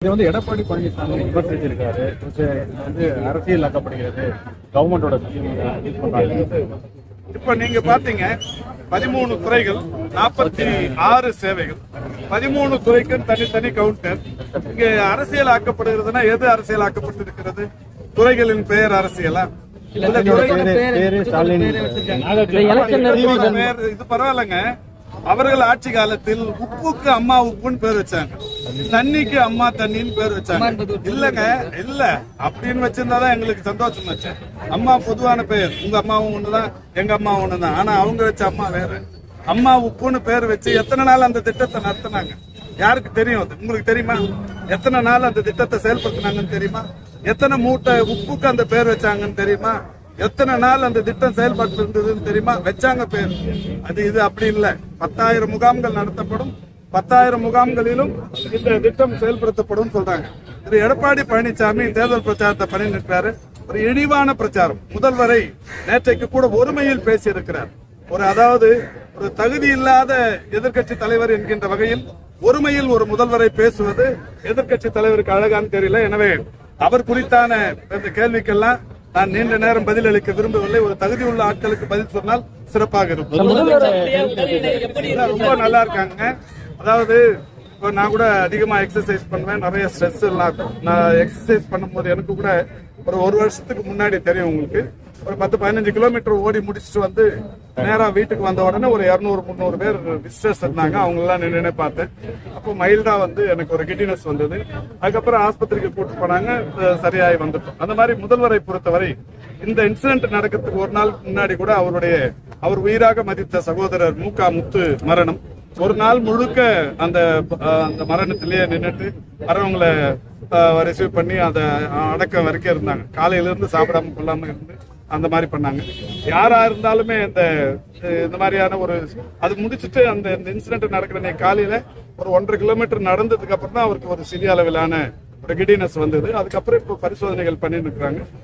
இது வந்து எடப்பாடி பழனிசாமி விமர்சிச்சிருக்காரு. அரசியல் ஆக்கப்படுகிறது கவர்மெண்டோட இப்ப நீங்க பாத்தீங்க 13 துறைகள் 46 சேவைகள் 13 துறைக்கு தனித்தனி கவுண்டர். இங்க அரசியல் ஆக்கப்படுகிறதுனா எது அரசியல் ஆக்கப்பட்டிருக்கிறது? துறைகளின் பெயர் அரசியலா? இது பரவாயில்லங்க. அவர்கள் ஆட்சி காலத்தில் உப்புக்கு அம்மா உப்புன்னு பேர் வச்சாங்க, தண்ணிக்கு அம்மா தண்ணின்னு பேர் வச்சாங்க. இல்லங்க, இல்ல அப்படின்னு வச்சிருந்தாதான் எங்களுக்கு சந்தோஷம் வச்சு. அம்மா பொதுவான பெயர், உங்க அம்மாவும் ஒண்ணுதான் எங்க அம்மாவும் ஒண்ணுதான். ஆனா அவங்க வச்ச அம்மா வேற. அம்மா உப்புன்னு பேர் வச்சு எத்தனை நாள் அந்த திட்டத்தை நடத்தினாங்க யாருக்கு தெரியும்? உங்களுக்கு தெரியுமா? எத்தனை நாள் அந்த திட்டத்தை செயல்படுத்தினாங்கன்னு தெரியுமா? எத்தனை மூட்டை உப்புக்கு அந்த பேர் வச்சாங்கன்னு தெரியுமா? எத்தனை நாள் அந்த திட்டம் செயல்பாட்டில் இருந்ததுன்னு தெரியுமா? வச்சாங்க பேர். இது அப்படி இல்லை. 10,000 முகாம்கள் நடத்தப்படும், 10,000 முகாம்களிலும் இந்த திட்டம் செயல்படுத்தப்படும் சொல்றாங்க. திரு எடப்பாடி பழனிசாமி தேர்தல் பிரச்சாரத்தை பண்ணி நிற்கிறாரு. ஒரு இழிவான பிரச்சாரம். முதல்வரை நேற்றைக்கு கூட ஒருமையில் பேசியிருக்கிறார். அதாவது ஒரு தகுதி இல்லாத எதிர்கட்சி தலைவர் என்கின்ற வகையில் ஒருமையில் ஒரு முதல்வரை பேசுவது எதிர்கட்சி தலைவருக்கு அழகான்னு தெரியல. எனவே அவர் குறித்தான இந்த கேள்விக்கெல்லாம் நான் நீண்ட நேரம் பதில் அளிக்க விரும்பவில்லை. ஒரு தகுதி உள்ள ஆட்களுக்கு பதில் சொன்னால் சிறப்பாக இருக்கும். ரொம்ப நல்லா இருக்காங்க. அதாவது நான் கூட அதிகமா எக்ஸசைஸ் பண்ணுவேன், நிறைய ஸ்ட்ரெஸ் எல்லாம் இருக்கும். நான் எக்ஸசைஸ் பண்ணும்போது எனக்கு கூட ஒரு வருஷத்துக்கு முன்னாடி தெரியும் உங்களுக்கு, ஒரு 10-15 கிலோமீட்டர் ஓடி முடிச்சுட்டு வந்து நேரா வீட்டுக்கு வந்த உடனே ஒரு 200-300 பேர் விசிட்டர்ஸ் இருந்தாங்க. அவங்க எல்லாம் நின்று பார்த்தேன். அப்போ மைல்டா வந்து எனக்கு ஒரு கிட்டினஸ் வந்தது. அதுக்கப்புறம் ஆஸ்பத்திரிக்கு கூட்டு போனாங்க, சரியாகி வந்துட்டோம். அந்த மாதிரி முதல்வரை பொறுத்தவரை இந்த இன்சிடென்ட் நடக்கிறதுக்கு ஒரு நாள் முன்னாடி கூட அவர் உயிராக மதித்த சகோதரர் முத்து மரணம். ஒரு நாள் முழுக்க அந்த மரணத்திலேயே நின்றுட்டு வரவங்களை ரிசீவ் பண்ணி அந்த அடக்கம் வரைக்கும் இருந்தாங்க. காலையில இருந்து சாப்பிடாம கொள்ளாம இருந்து அந்த மாதிரி பண்ணாங்க. யாரா இருந்தாலுமே இந்த மாதிரியான அது முடிச்சுட்டு அந்த இன்சிடென்ட் நடக்கிற காலையில ஒரு 1.5 கிலோமீட்டர் நடந்ததுக்கு அப்புறம் தான் அவருக்கு ஒரு சிறிய அளவிலான ஒரு கிடினஸ் வந்தது. அதுக்கப்புறம் இப்போ பரிசோதனைகள் பண்ணிட்டு இருக்காங்க.